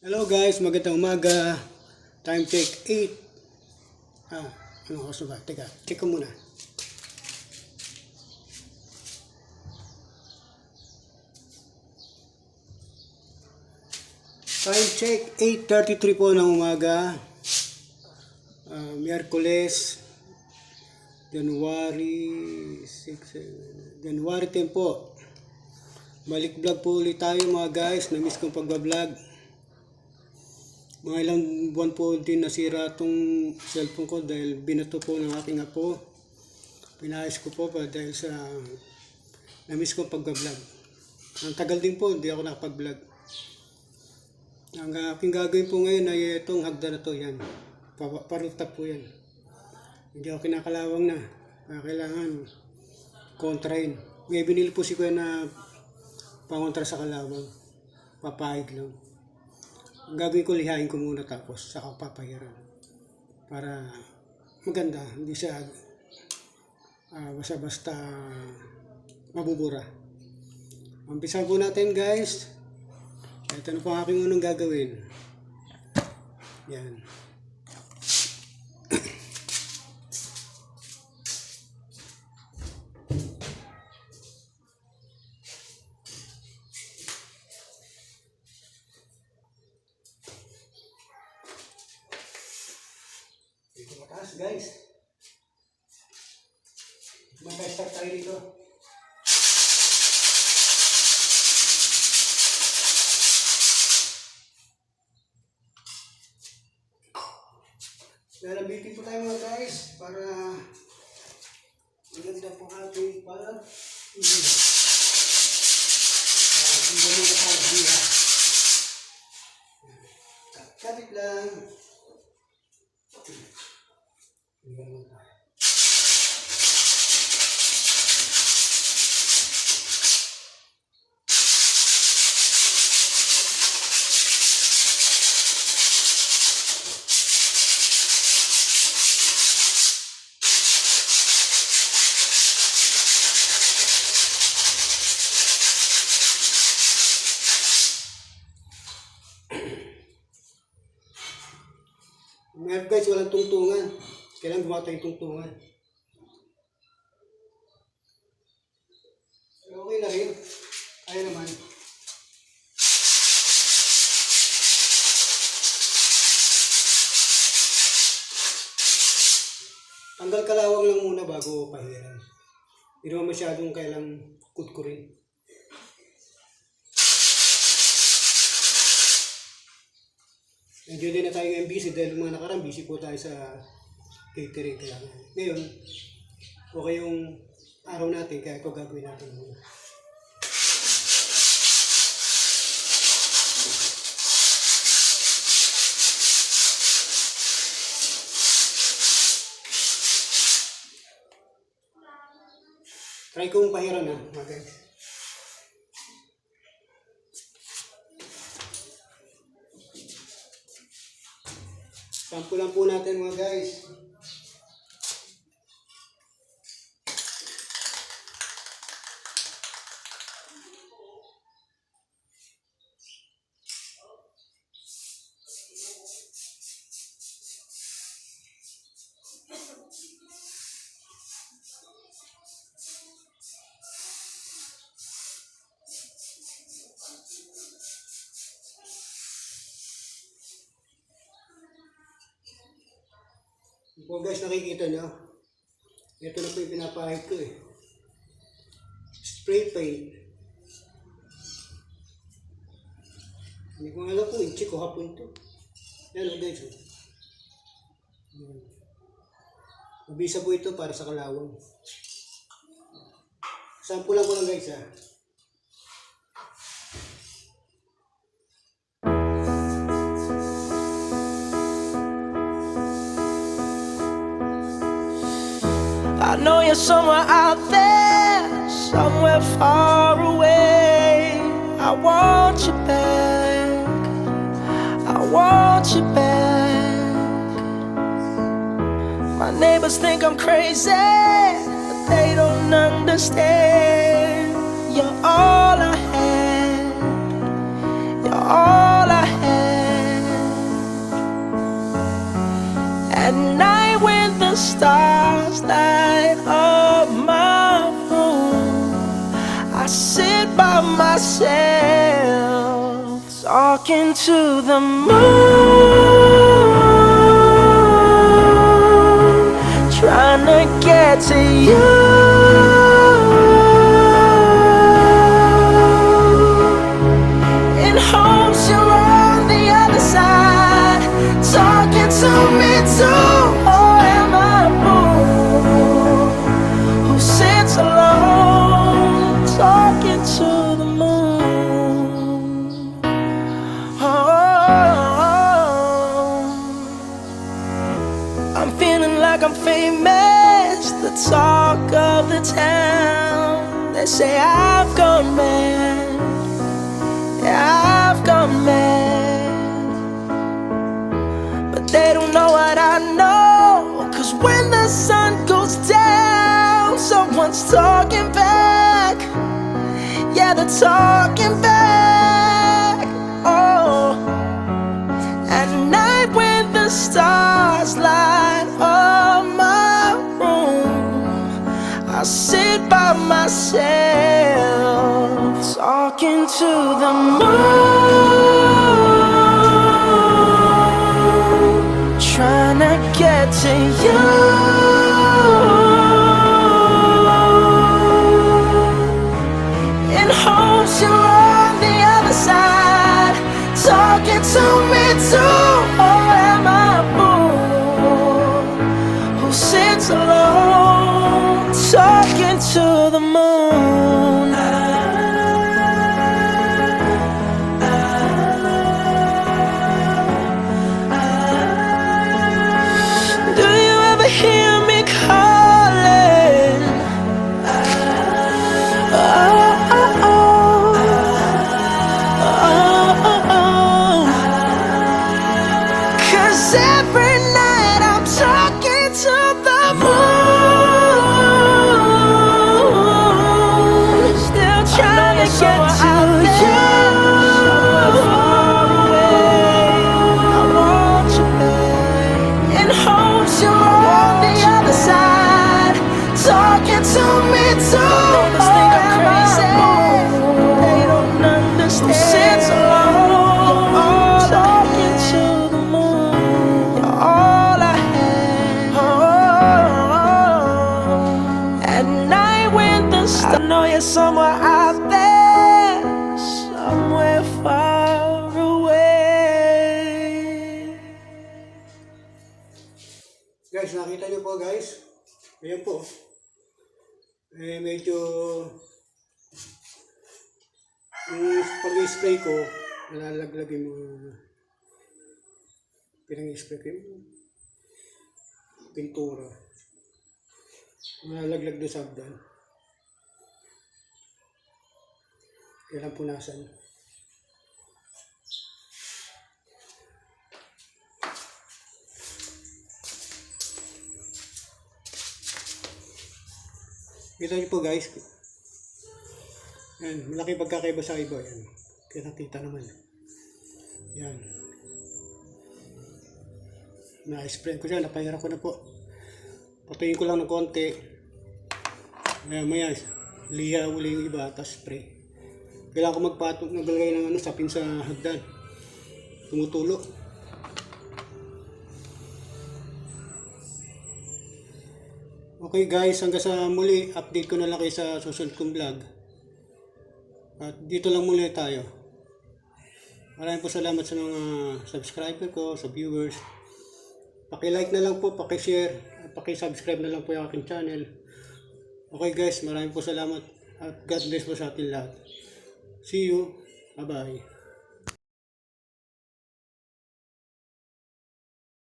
Hello guys, magandang umaga. Time check 8. Ano oras na ba? Teka, check ko muna. Time check 8:33 po ng umaga. Miyerkules, January 10 po. Balik vlog po ulit tayo mga guys. Na-miss kong pagbablog. Mga ilang buwan po din nasira itong cellphone ko dahil binato po ng aking apo. Pinayos ko po pa dahil sa na-miss kong pagbablog. Ang tagal din po, hindi ako nakapag-vlog. Ang aking gagawin po ngayon ay itong hagdan na to, yan. Parutap po yan. Hindi ako kinakalawang na. Kailangan kontrain. May binili po si Kuya na pangontra sa kalawang. Papahid lang. Ang gagawin ko, lihain ko muna tapos saka papahiran. Para maganda. Hindi siya basta-basta mabubura. Umpisahan po natin guys. Ito na po ang aking unang gagawin. Yan. Dito mataas guys. Mag-start tayo dito. Lalabitin po tayo mga guys para maganda po ating para hindi mo nakagbiha. Kapit lang. Tingnan mo tayo. Ngayon guys, walang tungtungan. Kailangan gumawa tayong tungtungan. Okay na rin. Kaya naman. Tanggal kalawang lang muna bago pahiran. Hindi naman masyadong kailang kutkurin. Medyo din na tayo ngayon busy dahil mga nakarang busy po tayo sa catering. Kaya ngayon, okay yung araw natin kaya ito gagawin natin muna. Try kong pahiran mga guys. Sampulan po natin mga guys. Kung guys nakikita nyo, ito na po yung pinapahid ko eh. Spray paint. Hindi ko alam kung inchi ko hapon to. Yan o guys. Mabisa po ito para sa kalawang. Sampulan ko lang guys ha. I know you're somewhere out there, somewhere far away. I want you back, I want you back. My neighbors think I'm crazy, but they don't understand. You're all I had, you're all I had. talking to the moon, trying to get to you. In hopes you're on the other side, talking to me too. Or am I a fool who sits alone, talking to the moon? I'm feeling like I'm famous, the talk of the town. They say I've gone mad, yeah, I've gone mad. But they don't know what I know, 'cause when the sun goes down, someone's talking back. Yeah, they're talking back. Oh, at night when the stars light up my room, I sit by myself, talking to the moon, trying to get to you. In hopes you're on the other side, talking to me too. Or am I a fool who sits alone, talking to the moon? Do you ever hear me calling? Oh, oh, oh. Oh, oh, oh. 'Cause every night I'm talking to the moon, still trying to get to you. I want you back. In hopes you're on the other side, talking to me too. Niggas think I'm crazy, they don't understand. Who sits alone, talking to the moon. You're all I had. Oh, at night when the stars, I know you're somewhere out there, somewhere far away. Guys, nakita niyo po guys. Ayan po. Medyo yung pag-spray ko, nalalaglag yung mga pinang-spray ko yung pintura. Nalalaglag doon sa hagdan. Kailang punasan. Kita niyo po guys. Yan, malaki pagkakaiba sa iba. Yan. Kaya nakita naman. Yan. Na-spray ko siya. Napahira ko na po. Patayin ko lang ng konti. Maya liha uli yung iba. Tapos spray. Kailangan ko magpatong. Naglagay ng sapin sa hagdan. Tumutulo. Okay guys, hanggang sa muli, update ko na lang kayo sa susunod kong vlog. At dito lang muli tayo. Maraming po salamat sa mga subscriber ko, sa viewers. Paki-like na lang po, paki-share, at paki-subscribe na lang po yung aking channel. Okay guys, maraming po salamat at God bless po sa ating lahat. See you. Bye-bye.